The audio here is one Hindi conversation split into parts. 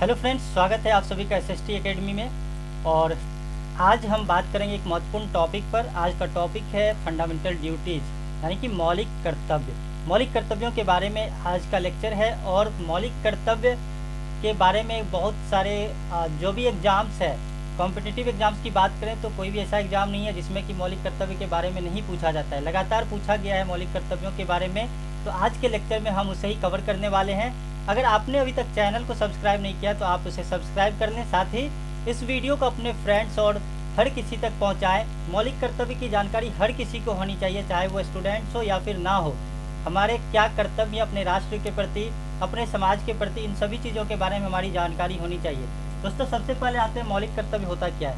हेलो फ्रेंड्स, स्वागत है आप सभी का एसएसटी एकेडमी में। और आज हम बात करेंगे एक महत्वपूर्ण टॉपिक पर। आज का टॉपिक है फंडामेंटल ड्यूटीज़, यानी कि मौलिक कर्तव्य। मौलिक कर्तव्यों के बारे में आज का लेक्चर है। और मौलिक कर्तव्य के बारे में बहुत सारे जो भी एग्ज़ाम्स है, कॉम्पिटिटिव एग्ज़ाम्स की बात करें तो कोई भी ऐसा एग्ज़ाम नहीं है जिसमें कि मौलिक कर्तव्य के बारे में नहीं पूछा जाता है। लगातार पूछा गया है मौलिक कर्तव्यों के बारे में। तो आज के लेक्चर में हम उसे ही कवर करने वाले हैं। अगर आपने अभी तक चैनल को सब्सक्राइब नहीं किया तो आप उसे सब्सक्राइब कर लें। साथ ही इस वीडियो को अपने फ्रेंड्स और हर किसी तक पहुंचाएं। मौलिक कर्तव्य की जानकारी हर किसी को होनी चाहिए, चाहे वो स्टूडेंट्स हो या फिर ना हो। हमारे क्या कर्तव्य अपने राष्ट्र के प्रति, अपने समाज के प्रति, इन सभी चीज़ों के बारे में हमारी जानकारी होनी चाहिए। दोस्तों, सबसे पहले आते हैं मौलिक कर्तव्य होता क्या है।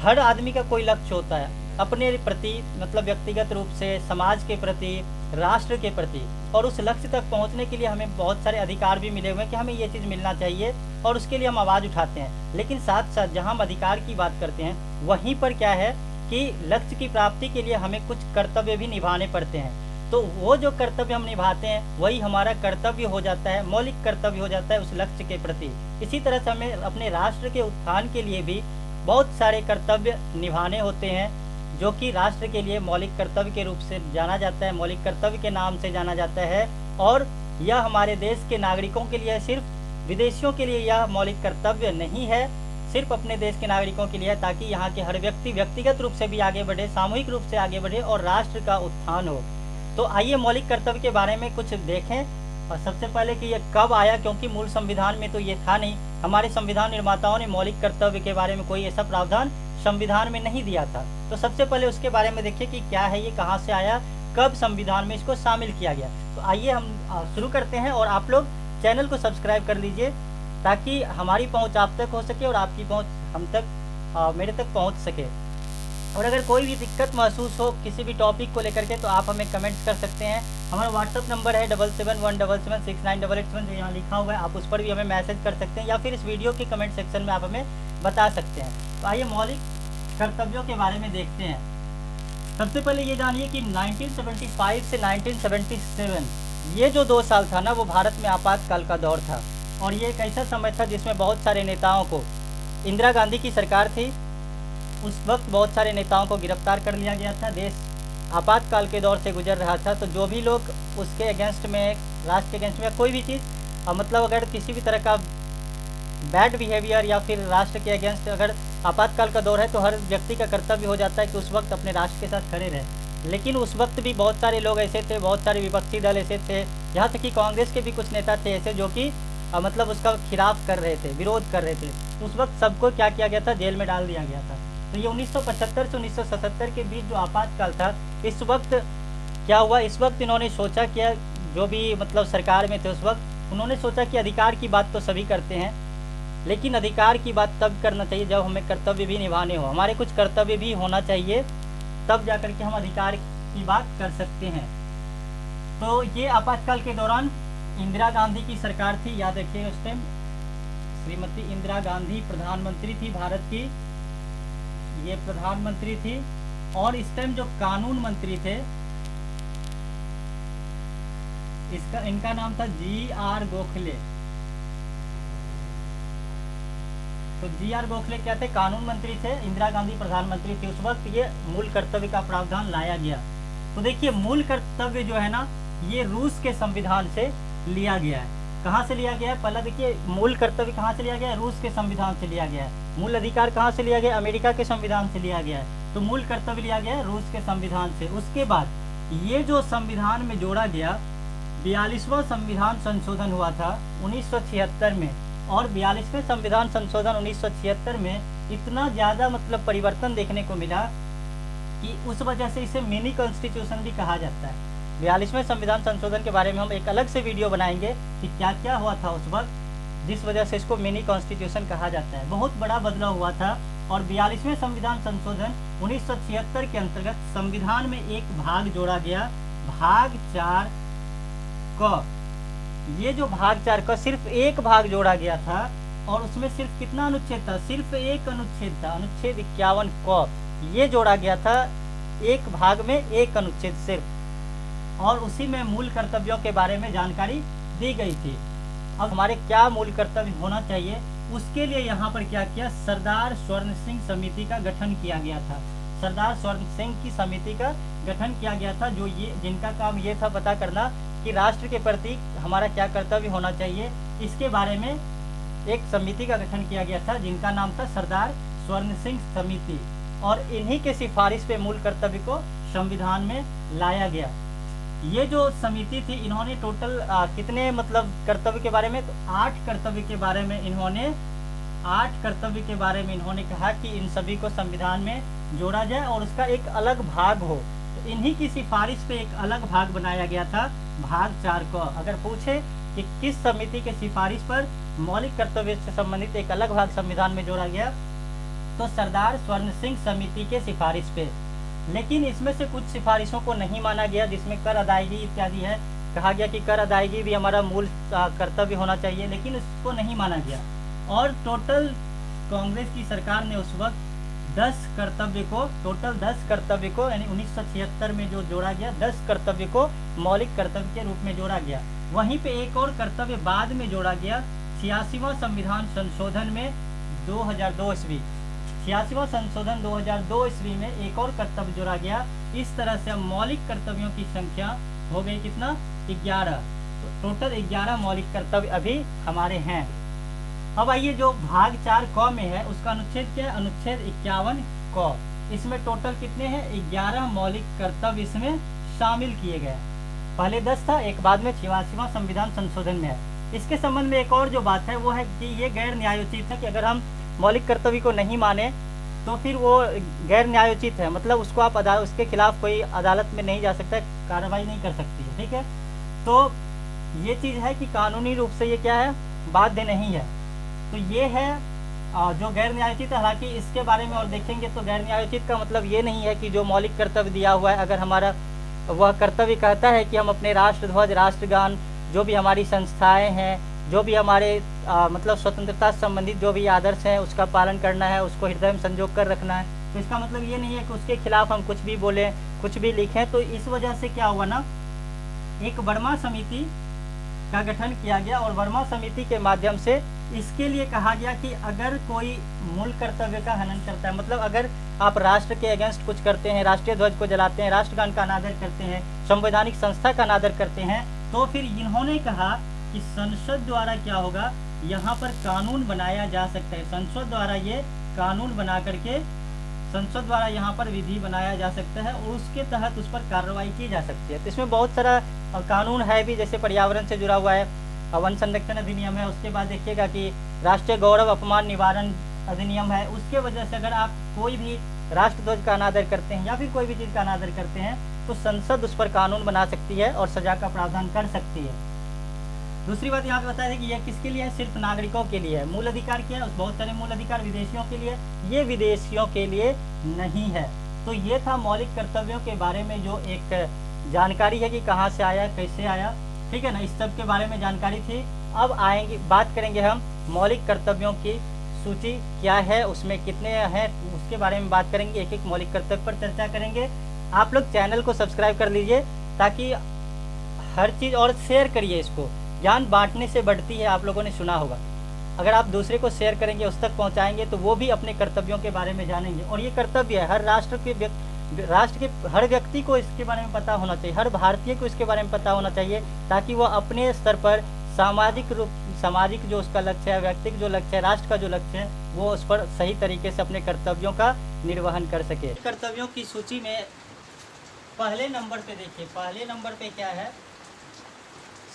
हर आदमी का कोई लक्ष्य होता है अपने प्रति, मतलब व्यक्तिगत रूप से, समाज के प्रति, राष्ट्र के प्रति। और उस लक्ष्य तक पहुंचने के लिए हमें बहुत सारे अधिकार भी मिले हुए हैं कि हमें ये चीज़ मिलना चाहिए, और उसके लिए हम आवाज़ उठाते हैं। लेकिन साथ साथ जहां हम अधिकार की बात करते हैं, वहीं पर क्या है कि लक्ष्य की प्राप्ति के लिए हमें कुछ कर्तव्य भी निभाने पड़ते हैं। तो वो जो कर्तव्य हम निभाते हैं वही हमारा कर्तव्य हो जाता है, मौलिक कर्तव्य हो जाता है उस लक्ष्य के प्रति। इसी तरह से हमें अपने राष्ट्र के उत्थान के लिए भी बहुत सारे कर्तव्य निभाने होते हैं, जो कि राष्ट्र के लिए मौलिक कर्तव्य के रूप से जाना जाता है, मौलिक कर्तव्य के नाम से जाना जाता है। और यह हमारे देश के नागरिकों के लिए, सिर्फ विदेशियों के लिए यह मौलिक कर्तव्य नहीं है, सिर्फ अपने देश के नागरिकों के लिए है, ताकि यहाँ के हर व्यक्ति व्यक्तिगत रूप से भी आगे बढ़े, सामूहिक रूप से आगे बढ़े और राष्ट्र का उत्थान हो। तो आइए मौलिक कर्तव्य के बारे में कुछ देखें। और सबसे पहले कि ये कब आया, क्योंकि मूल संविधान में तो ये था नहीं। हमारे संविधान निर्माताओं ने मौलिक कर्तव्य के बारे में कोई ऐसा प्रावधान संविधान में नहीं दिया था। तो सबसे पहले उसके बारे में देखिए कि क्या है, ये कहाँ से आया, कब संविधान में इसको शामिल किया गया। तो आइए हम शुरू करते हैं। और आप लोग चैनल को सब्सक्राइब कर लीजिए ताकि हमारी पहुँच आप तक हो सके और आपकी पहुँच हम तक, मेरे तक पहुँच सके। और अगर कोई भी दिक्कत महसूस हो किसी भी टॉपिक को लेकर के, तो आप हमें कमेंट्स कर सकते हैं। हमारा व्हाट्सअप नंबर है 7717769887, जो यहाँ लिखा हुआ है। आप उस पर भी हमें मैसेज कर सकते हैं, या फिर इस वीडियो के कमेंट सेक्शन में आप हमें बता सकते हैं। तो आइए मौलिक कर्तव्यों के बारे में देखते हैं। सबसे पहले ये जानिए कि 1975 से 1977 ये जो 2 साल था ना, वो भारत में आपातकाल का दौर था। और ये एक ऐसा समय था जिसमें बहुत सारे नेताओं को, इंदिरा गांधी की सरकार थी, उस वक्त बहुत सारे नेताओं को गिरफ्तार कर लिया गया था। देश आपातकाल के दौर से गुजर रहा था। तो जो भी लोग उसके अगेंस्ट में, राष्ट्र के अगेंस्ट में कोई भी चीज़, मतलब अगर किसी भी तरह का बैड बिहेवियर या फिर राष्ट्र के अगेंस्ट अगर आपातकाल का दौर है, तो हर व्यक्ति का कर्तव्य हो जाता है कि उस वक्त अपने राष्ट्र के साथ खड़े रहे। लेकिन उस वक्त भी बहुत सारे लोग ऐसे थे, बहुत सारे विपक्षी दल ऐसे थे, यहाँ तक कि कांग्रेस के भी कुछ नेता थे ऐसे, जो कि मतलब उसका खिलाफ कर रहे थे, विरोध कर रहे थे। तो उस वक्त सबको क्या किया गया था, जेल में डाल दिया गया था। तो ये 1975 से 1977 के बीच जो आपातकाल था, इस वक्त क्या हुआ, इस वक्त इन्होंने सोचा कि जो भी मतलब सरकार में थे उस वक्त, उन्होंने सोचा कि अधिकार की बात तो सभी करते हैं, लेकिन अधिकार की बात तब करना चाहिए जब हमें कर्तव्य भी निभाने हो। हमारे कुछ कर्तव्य भी होना चाहिए, तब जाकर के हम अधिकार की बात कर सकते हैं। तो ये आपातकाल के दौरान इंदिरा गांधी की सरकार थी, याद रखिए। उस टाइम श्रीमती इंदिरा गांधी प्रधानमंत्री थी भारत की, ये प्रधानमंत्री थी। और इस टाइम जो कानून मंत्री थे, इनका नाम था जी.आर. गोखले। तो जी.आर. गोखले क्या थे, कानून मंत्री थे, इंदिरा गांधी प्रधानमंत्री थी। उस वक्त ये मूल कर्तव्य का प्रावधान लाया गया। तो देखिए, मूल कर्तव्य जो है ना, ये रूस के संविधान से लिया गया है। कहाँ से लिया गया है, पहला देखिए, मूल कर्तव्य कहाँ से लिया गया है, रूस के संविधान से लिया गया है। मूल अधिकार कहाँ से लिया गया, अमेरिका के संविधान से लिया गया है। तो मूल कर्तव्य लिया गया है रूस के संविधान से। उसके बाद ये जो संविधान में जोड़ा गया, 42वां संविधान संशोधन हुआ था 1976 में। और 42वें संविधान संशोधन 1976 में इतना ज़्यादा मतलब परिवर्तन देखने को मिला कि उस वजह से इसे मिनी कॉन्स्टिट्यूशन भी कहा जाता है। 42वें संविधान संशोधन के बारे में हम एक अलग से वीडियो बनाएंगे कि क्या क्या हुआ था उस वक्त, जिस वजह से इसको मिनी कॉन्स्टिट्यूशन कहा जाता है। बहुत बड़ा बदलाव हुआ था। और 42वें संविधान संशोधन 1976 के अंतर्गत संविधान में एक भाग जोड़ा गया, भाग 4 क। ये जो भाग 4 का सिर्फ एक भाग जोड़ा गया था, और उसमें सिर्फ कितना अनुच्छेद था, सिर्फ एक अनुच्छेद था, अनुच्छेद 51 क। ये जोड़ा गया था एक भाग में, एक अनुच्छेद सिर्फ। और उसी में मूल कर्तव्यों के बारे में जानकारी दी गई थी। अब हमारे क्या मूल कर्तव्य होना चाहिए, उसके लिए यहाँ पर क्या किया, सरदार स्वर्ण सिंह समिति का गठन किया गया था। सरदार स्वर्ण सिंह की समिति का गठन किया गया था, जो ये जिनका काम ये था पता करना कि राष्ट्र के प्रति हमारा क्या कर्तव्य होना चाहिए। इसके बारे में एक समिति का गठन किया गया था जिनका नाम था सरदार स्वर्ण सिंह समिति, और इन्हीं के सिफारिश पे मूल कर्तव्य को संविधान में लाया गया। ये जो समिति थी, इन्होंने टोटल कितने मतलब कर्तव्य के बारे में, तो 8 कर्तव्य के बारे में इन्होंने कहा कि इन सभी को संविधान में जोड़ा जाए और उसका एक अलग भाग हो। तो इन्हीं की सिफारिश पे एक अलग भाग बनाया गया था, भाग 4 को। अगर पूछे कि किस समिति के सिफारिश पर मौलिक कर्तव्य से संबंधित एक अलग भाग संविधान में जोड़ा गया, तो सरदार स्वर्ण सिंह समिति के सिफारिश पे। लेकिन इसमें से कुछ सिफारिशों को नहीं माना गया, जिसमें कर अदायगी इत्यादि है। कहा गया कि कर अदायगी भी हमारा मूल कर्तव्य होना चाहिए, लेकिन इसको नहीं माना गया। और टोटल कांग्रेस की सरकार ने उस वक्त 10 कर्तव्य को यानी 1976 में जो जोड़ा गया, 10 कर्तव्य को मौलिक कर्तव्य के रूप में जोड़ा गया। वहीं पे एक और कर्तव्य बाद में जोड़ा गया 86वां संविधान संशोधन में 2002 ईस्वी। 86वां संशोधन 2002 ईस्वी में एक और कर्तव्य जोड़ा गया। इस तरह से मौलिक कर्तव्यों की संख्या हो गई कितना, 11। तो टोटल 11 मौलिक कर्तव्य अभी हमारे हैं। अब आइए जो भाग 4 क में है उसका अनुच्छेद क्या है, अनुच्छेद 51 क। इसमें टोटल कितने हैं, 11 मौलिक कर्तव्य इसमें शामिल किए गए। पहले 10 था, एक बाद में 86वां संविधान संशोधन में है। इसके संबंध में एक और जो बात है वो है कि ये गैर न्यायोचित है कि अगर हम मौलिक कर्तव्य को नहीं माने तो फिर वो गैर न्यायोचित है, मतलब उसको आप उसके खिलाफ कोई अदालत में नहीं जा सकता, कार्रवाई नहीं कर सकती है। ठीक है, तो ये चीज़ है कि कानूनी रूप से ये क्या है, बाध्य नहीं है। तो ये है जो गैर न्यायोचित है। हालांकि इसके बारे में और देखेंगे तो गैर न्यायोचित का मतलब ये नहीं है कि जो मौलिक कर्तव्य दिया हुआ है, अगर हमारा वह कर्तव्य कहता है कि हम अपने राष्ट्रध्वज, राष्ट्रगान, जो भी हमारी संस्थाएं हैं, जो भी हमारे मतलब स्वतंत्रता से संबंधित जो भी आदर्श हैं उसका पालन करना है, उसको हृदय में संजो कर रखना है। तो इसका मतलब ये नहीं है कि उसके खिलाफ हम कुछ भी बोलें, कुछ भी लिखें। तो इस वजह से क्या हुआ ना, एक वर्मा समिति का गठन किया गया और वर्मा समिति के माध्यम से इसके लिए कहा गया कि अगर कोई मूल कर्तव्य का हनन करता है, मतलब अगर आप राष्ट्र के अगेंस्ट कुछ करते हैं, राष्ट्रीय ध्वज को जलाते हैं, राष्ट्रगान का अनादर करते हैं, संवैधानिक संस्था का अनादर करते हैं, तो फिर इन्होंने कहा कि संसद द्वारा क्या होगा, यहाँ पर कानून बनाया जा सकता है। संसद द्वारा ये कानून बना करके संसद द्वारा यहाँ पर विधि बनाया जा सकता है और उसके तहत उस पर कार्रवाई की जा सकती है। तो इसमें बहुत सारा कानून है भी, जैसे पर्यावरण से जुड़ा हुआ है, वन संरक्षण अधिनियम है। उसके बाद देखिएगा कि राष्ट्रीय गौरव अपमान निवारण अधिनियम है। उसके वजह से अगर आप कोई भी राष्ट्रध्वज का अनादर करते हैं या फिर कोई भी चीज़ का अनादर करते हैं तो संसद उस पर कानून बना सकती है और सजा का प्रावधान कर सकती है। दूसरी बात यहाँ पे बताया कि यह किसके लिए है, सिर्फ नागरिकों के लिए है। मूल अधिकार क्या है, उस बहुत सारे मूल अधिकार विदेशियों के लिए, ये विदेशियों के लिए नहीं है। तो ये था मौलिक कर्तव्यों के बारे में जो एक जानकारी है कि कहाँ से आया, कैसे आया। ठीक है ना, इस सब के बारे में जानकारी थी। अब आएंगे, बात करेंगे हम मौलिक कर्तव्यों की सूची क्या है, उसमें कितने हैं, उसके बारे में बात करेंगे। एक एक मौलिक कर्तव्य पर चर्चा करेंगे। आप लोग चैनल को सब्सक्राइब कर लीजिए ताकि हर चीज़, और शेयर करिए इसको। ज्ञान बांटने से बढ़ती है, आप लोगों ने सुना होगा। अगर आप दूसरे को शेयर करेंगे, उस तक पहुंचाएंगे, तो वो भी अपने कर्तव्यों के बारे में जानेंगे। और ये कर्तव्य है हर राष्ट्र के हर व्यक्ति को इसके बारे में पता होना चाहिए, हर भारतीय को इसके बारे में पता होना चाहिए, ताकि वह अपने स्तर पर सामाजिक जो उसका लक्ष्य है, व्यक्तिगत जो लक्ष्य है, राष्ट्र का जो लक्ष्य है, वो उस पर सही तरीके से अपने कर्तव्यों का निर्वहन कर सके। कर्तव्यों की सूची में पहले नंबर पे देखिए, पहले नंबर पे क्या है,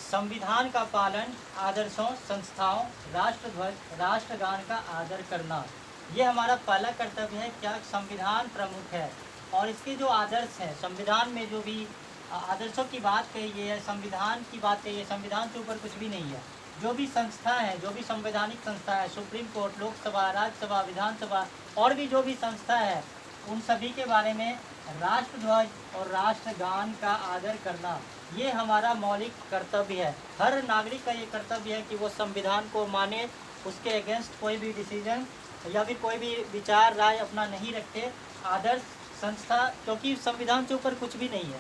संविधान का पालन, आदर्शों, संस्थाओं, राष्ट्रध्वज, राष्ट्रगान का आदर करना, ये हमारा पहला कर्तव्य है। क्या संविधान प्रमुख है और इसके जो आदर्श हैं, संविधान में जो भी आदर्शों की बात कही गई है, संविधान की बात कही है, संविधान से ऊपर कुछ भी नहीं है। जो भी संस्था है, जो भी संवैधानिक संस्था है, सुप्रीम कोर्ट, लोकसभा, राज्यसभा, विधानसभा और भी जो भी संस्था है, उन सभी के बारे में राष्ट्रध्वज और राष्ट्रगान का आदर करना, ये हमारा मौलिक कर्तव्य है। हर नागरिक का ये कर्तव्य है कि वो संविधान को माने, उसके अगेंस्ट कोई भी डिसीजन या फिर कोई भी विचार राय अपना नहीं रखे। आदर्श संस्था, क्योंकि संविधान से ऊपर कुछ भी नहीं है।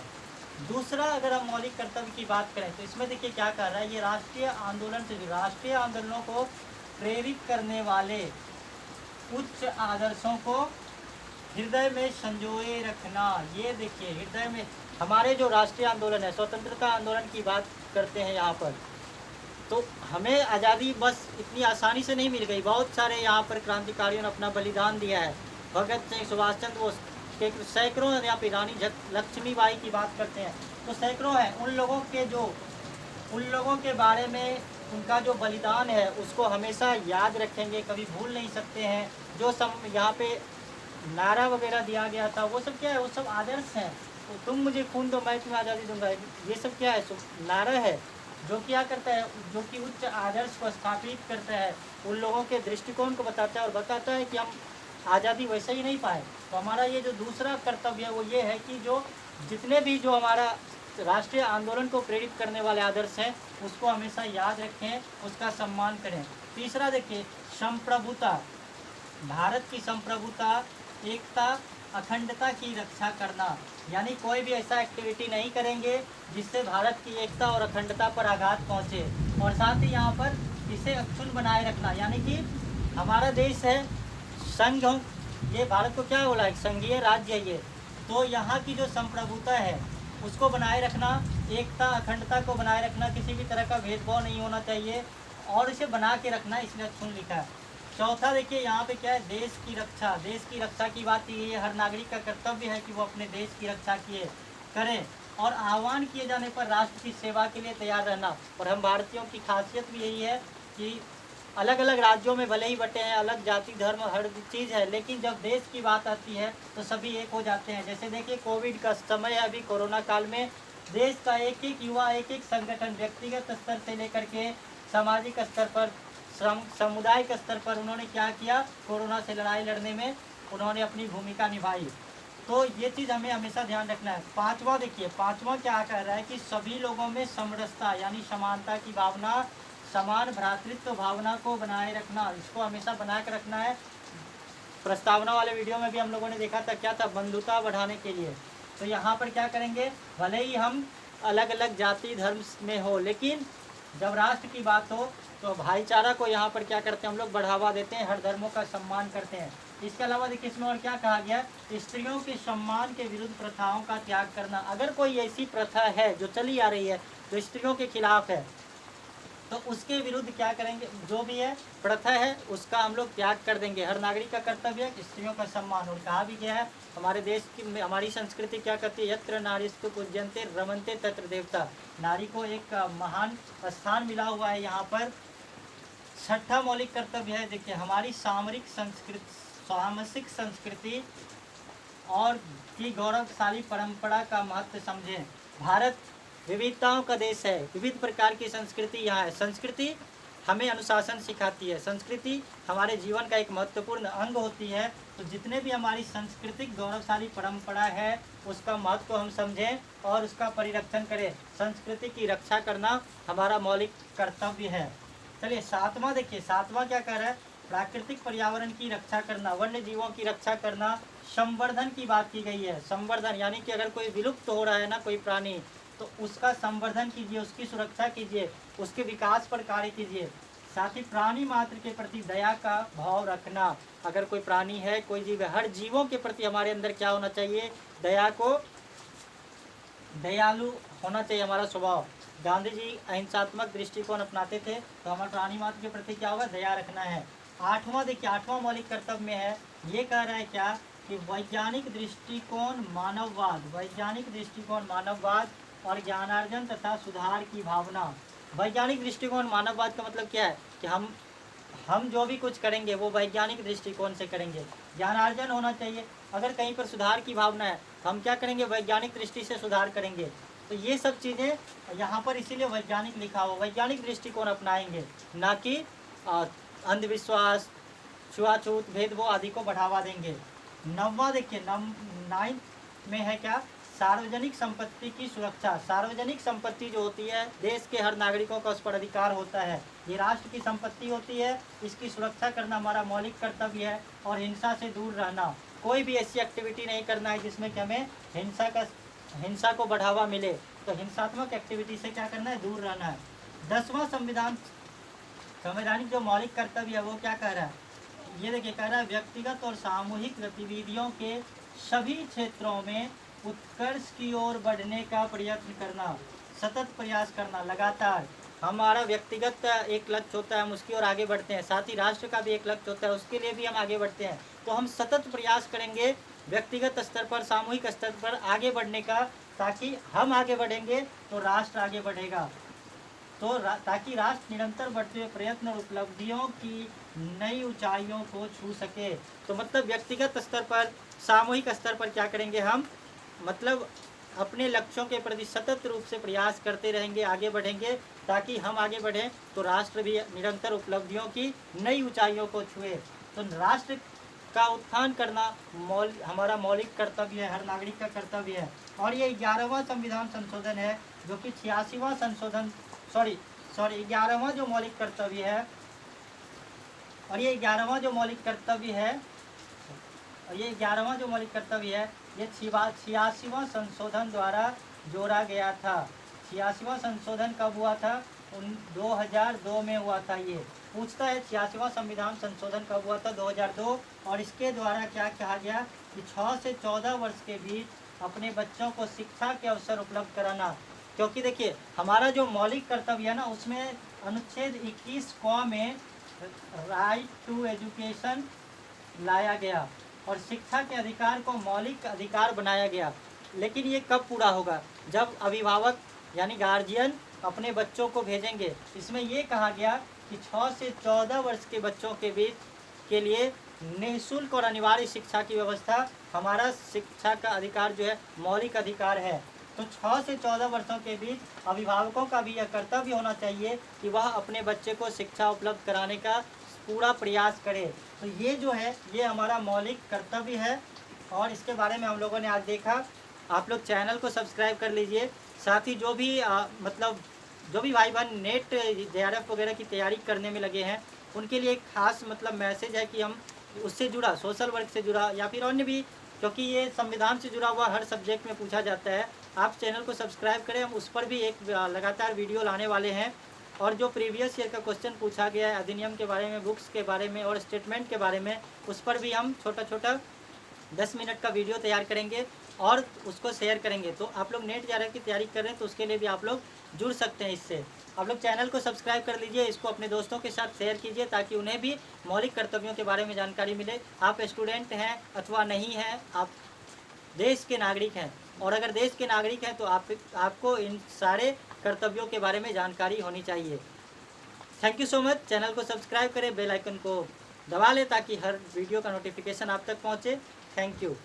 दूसरा अगर हम मौलिक कर्तव्य की बात करें तो इसमें देखिए क्या कर रहा है, ये राष्ट्रीय आंदोलन से राष्ट्रीय आंदोलनों को प्रेरित करने वाले उच्च आदर्शों को हृदय में संजोए रखना। ये देखिए हृदय में, हमारे जो राष्ट्रीय आंदोलन है, स्वतंत्रता आंदोलन की बात करते हैं यहाँ पर, तो हमें आज़ादी बस इतनी आसानी से नहीं मिल गई। बहुत सारे यहाँ पर क्रांतिकारियों ने अपना बलिदान दिया है। भगत सिंह, सुभाष चंद्र बोस के सैकड़ों, यहाँ पे रानी लक्ष्मीबाई की बात करते हैं तो सैकड़ों हैं। उन लोगों के बारे में उनका जो बलिदान है उसको हमेशा याद रखेंगे, कभी भूल नहीं सकते हैं। जो सब यहाँ पे नारा वगैरह दिया गया था वो सब क्या है, वो सब आदर्श हैं। तो तुम मुझे खून दो मैं तुम्हें आज़ादी दूंगा, ये सब क्या है, नारा है जो क्या करता है, जो कि उच्च आदर्श को स्थापित करता है, उन लोगों के दृष्टिकोण को बताता है और बताता है कि हम आज़ादी वैसे ही नहीं पाए। तो हमारा ये जो दूसरा कर्तव्य है वो ये है कि जो जितने भी जो हमारा राष्ट्रीय आंदोलन को प्रेरित करने वाले आदर्श हैं उसको हमेशा याद रखें, उसका सम्मान करें। तीसरा देखिए संप्रभुता, भारत की संप्रभुता, एकता, अखंडता की रक्षा करना, यानी कोई भी ऐसा एक्टिविटी नहीं करेंगे जिससे भारत की एकता और अखंडता पर आघात पहुंचे। और साथ ही यहाँ पर इसे अक्षुण्ण बनाए रखना, यानी कि हमारा देश है संघ, ये भारत को क्या बोला है, संघीय राज्य है ये, तो यहाँ की जो संप्रभुता है उसको बनाए रखना, एकता अखंडता को बनाए रखना, किसी भी तरह का भेदभाव नहीं होना चाहिए और इसे बना के रखना, इसलिए अक्षुण्ण लिखा है। चौथा देखिए यहाँ पे क्या है, देश की रक्षा। देश की रक्षा की बात की है, हर नागरिक का कर्तव्य है कि वो अपने देश की रक्षा करें और आह्वान किए जाने पर राष्ट्र की सेवा के लिए तैयार रहना। और हम भारतीयों की खासियत भी यही है कि अलग अलग राज्यों में भले ही बटे हैं, अलग जाति धर्म हर चीज़ है, लेकिन जब देश की बात आती है तो सभी एक हो जाते हैं। जैसे देखिए कोविड का समय है, अभी कोरोना काल में देश का एक एक युवा, एक एक संगठन व्यक्तिगत स्तर से लेकर के सामाजिक स्तर पर, सामुदायिक स्तर पर उन्होंने क्या किया, कोरोना से लड़ाई लड़ने में उन्होंने अपनी भूमिका निभाई। तो ये चीज़ हमें हमेशा ध्यान रखना है। पांचवा देखिए, पांचवा क्या कह रहा है कि सभी लोगों में समरसता यानी समानता की भावना, समान भ्रातृत्व भावना को बनाए रखना, इसको हमेशा बना के रखना है। प्रस्तावना वाले वीडियो में भी हम लोगों ने देखा था, क्या था, बंधुता बढ़ाने के लिए। तो यहाँ पर क्या करेंगे, भले ही हम अलग अलग जाति धर्म में हो, लेकिन जब राष्ट्र की बात हो तो भाईचारा को यहाँ पर क्या करते हैं हम लोग, बढ़ावा देते हैं, हर धर्मों का सम्मान करते हैं। इसके अलावा देखिए इसमें और क्या कहा गया, स्त्रियों के सम्मान के विरुद्ध प्रथाओं का त्याग करना। अगर कोई ऐसी प्रथा है जो चली आ रही है जो स्त्रियों के खिलाफ है तो उसके विरुद्ध क्या करेंगे, जो भी है प्रथा है उसका हम लोग त्याग कर देंगे। हर नागरिक का कर्तव्य है स्त्रियों का सम्मान। और कहा भी गया है, हमारे देश की, हमारी संस्कृति क्या कहती है, यत्र नारीस्तु पूज्यन्ते रमन्ते तत्र देवता। नारी को एक महान स्थान मिला हुआ है यहाँ पर। छठा मौलिक कर्तव्य है देखिए, हमारी सामसिक संस्कृति और की गौरवशाली परंपरा का महत्व समझें। भारत विविधताओं का देश है, विविध प्रकार की संस्कृति यहाँ है। संस्कृति हमें अनुशासन सिखाती है, संस्कृति हमारे जीवन का एक महत्वपूर्ण अंग होती है। तो जितने भी हमारी सांस्कृतिक गौरवशाली परंपरा है उसका महत्व हम समझें और उसका परिरक्षण करें। संस्कृति की रक्षा करना हमारा मौलिक कर्तव्य है। चलिए सातवां देखिए, सातवां क्या कह रहा है, प्राकृतिक पर्यावरण की रक्षा करना, वन्य जीवों की रक्षा करना, संवर्धन की बात की गई है। संवर्धन यानी कि अगर कोई विलुप्त हो रहा है ना कोई प्राणी, तो उसका संवर्धन कीजिए, उसकी सुरक्षा कीजिए, उसके विकास पर कार्य कीजिए। साथ ही प्राणी मात्र के प्रति दया का भाव रखना। अगर कोई प्राणी है, कोई जीव है, हर जीवों के प्रति हमारे अंदर क्या होना चाहिए, दया को, दयालु होना चाहिए हमारा स्वभाव। गांधी जी अहिंसात्मक दृष्टिकोण अपनाते थे, तो हमारे प्राणी मात्र के प्रति क्या होगा, दया रखना है। आठवां देखिए, आठवां मौलिक कर्तव्य में है, ये कह रहा है क्या कि वैज्ञानिक दृष्टिकोण मानववाद, वैज्ञानिक दृष्टिकोण मानववाद और ज्ञानार्जन तथा सुधार की भावना। वैज्ञानिक दृष्टिकोण मानववाद का मतलब क्या है कि हम जो भी कुछ करेंगे वो वैज्ञानिक दृष्टिकोण से करेंगे। ज्ञानार्जन होना चाहिए, अगर कहीं पर सुधार की भावना है तो हम क्या करेंगे, वैज्ञानिक दृष्टि से सुधार करेंगे। तो ये सब चीज़ें यहाँ पर इसीलिए वैज्ञानिक लिखा हो, वैज्ञानिक दृष्टिकोण अपनाएंगे, ना कि अंधविश्वास, छुआछूत, भेदभाव आदि को बढ़ावा देंगे। नौवां देखिए, नाइन्थ में है क्या, सार्वजनिक संपत्ति की सुरक्षा। सार्वजनिक संपत्ति जो होती है, देश के हर नागरिकों का उस पर अधिकार होता है, ये राष्ट्र की संपत्ति होती है, इसकी सुरक्षा करना हमारा मौलिक कर्तव्य है। और हिंसा से दूर रहना, कोई भी ऐसी एक्टिविटी नहीं करना है जिसमें कि हमें हिंसा का हिंसा को बढ़ावा मिले, तो हिंसात्मक एक्टिविटी से क्या करना है, दूर रहना है। 10वां संवैधानिक जो मौलिक कर्तव्य है वो क्या कह रहा है, ये देखिए कह रहा है व्यक्तिगत और सामूहिक गतिविधियों के सभी क्षेत्रों में उत्कर्ष की ओर बढ़ने का प्रयत्न करना, सतत प्रयास करना, लगातार। हमारा व्यक्तिगत एक लक्ष्य होता है, हम उसकी ओर आगे बढ़ते हैं, साथ ही राष्ट्र का भी एक लक्ष्य होता है, उसके लिए भी हम आगे बढ़ते हैं। तो हम सतत प्रयास करेंगे व्यक्तिगत स्तर पर, सामूहिक स्तर पर आगे बढ़ने का, ताकि हम आगे बढ़ेंगे तो राष्ट्र आगे बढ़ेगा, तो ताकि राष्ट्र निरंतर बढ़ते हुए प्रयत्न और उपलब्धियों की नई ऊंचाइयों को छू सके। तो मतलब व्यक्तिगत स्तर पर, सामूहिक स्तर पर क्या करेंगे हम, मतलब अपने लक्ष्यों के प्रति सतत रूप से प्रयास करते रहेंगे, आगे बढ़ेंगे, ताकि हम आगे बढ़ें तो राष्ट्र भी निरंतर उपलब्धियों की नई ऊंचाइयों को छुए। तो राष्ट्र का उत्थान करना हमारा मौलिक कर्तव्य है, हर नागरिक का कर्तव्य है। और ये 11वां संविधान संशोधन है, जो कि 86वां संशोधन, सॉरी 11वां जो मौलिक कर्तव्य है, और ये 11वां जो मौलिक कर्तव्य है, और ये 11वां जो मौलिक कर्तव्य है, ये 86वां संशोधन द्वारा जोड़ा गया था। 86वां संशोधन कब हुआ था, 2002 में हुआ था। ये पूछता है 86वां संविधान संशोधन कब हुआ था, 2002। और इसके द्वारा क्या कहा गया कि 6 से 14 वर्ष के बीच अपने बच्चों को शिक्षा के अवसर उपलब्ध कराना। क्योंकि देखिए हमारा जो मौलिक कर्तव्य है ना, उसमें अनुच्छेद 21 क में राइट टू एजुकेशन लाया गया और शिक्षा के अधिकार को मौलिक अधिकार बनाया गया। लेकिन ये कब पूरा होगा, जब अभिभावक यानी गार्जियन अपने बच्चों को भेजेंगे। इसमें ये कहा गया कि 6 से 14 वर्ष के बच्चों के बीच के लिए निःशुल्क और अनिवार्य शिक्षा की व्यवस्था हमारा शिक्षा का अधिकार जो है मौलिक अधिकार है। तो 6 से 14 वर्षों के बीच अभिभावकों का भी यह कर्तव्य होना चाहिए कि वह अपने बच्चे को शिक्षा उपलब्ध कराने का पूरा प्रयास करे। तो ये जो है ये हमारा मौलिक कर्तव्य है, और इसके बारे में हम लोगों ने आज देखा। आप लोग चैनल को सब्सक्राइब कर लीजिए। साथ ही जो भी भाई बहन नेट JRF वगैरह की तैयारी करने में लगे हैं, उनके लिए एक खास मैसेज है कि हम उससे जुड़ा, सोशल वर्क से जुड़ा या फिर अन्य भी, क्योंकि ये संविधान से जुड़ा हुआ हर सब्जेक्ट में पूछा जाता है। आप चैनल को सब्सक्राइब करें, हम उस पर भी एक लगातार वीडियो लाने वाले हैं। और जो प्रीवियस ईयर का क्वेश्चन पूछा गया है अधिनियम के बारे में, बुक्स के बारे में और स्टेटमेंट के बारे में, उस पर भी हम छोटा 10 मिनट का वीडियो तैयार करेंगे और उसको शेयर करेंगे। तो आप लोग नेट JRF की तैयारी कर रहे हैं तो उसके लिए भी आप लोग जुड़ सकते हैं इससे। आप लोग चैनल को सब्सक्राइब कर लीजिए, इसको अपने दोस्तों के साथ शेयर कीजिए, ताकि उन्हें भी मौलिक कर्तव्यों के बारे में जानकारी मिले। आप स्टूडेंट हैं अथवा नहीं हैं, आप देश के नागरिक हैं, और अगर देश के नागरिक हैं तो आपको इन सारे कर्तव्यों के बारे में जानकारी होनी चाहिए। Thank you so much. Channel को सब्सक्राइब करें, बेल आइकन को दबा लें ताकि हर वीडियो का नोटिफिकेशन आप तक पहुंचे। Thank you.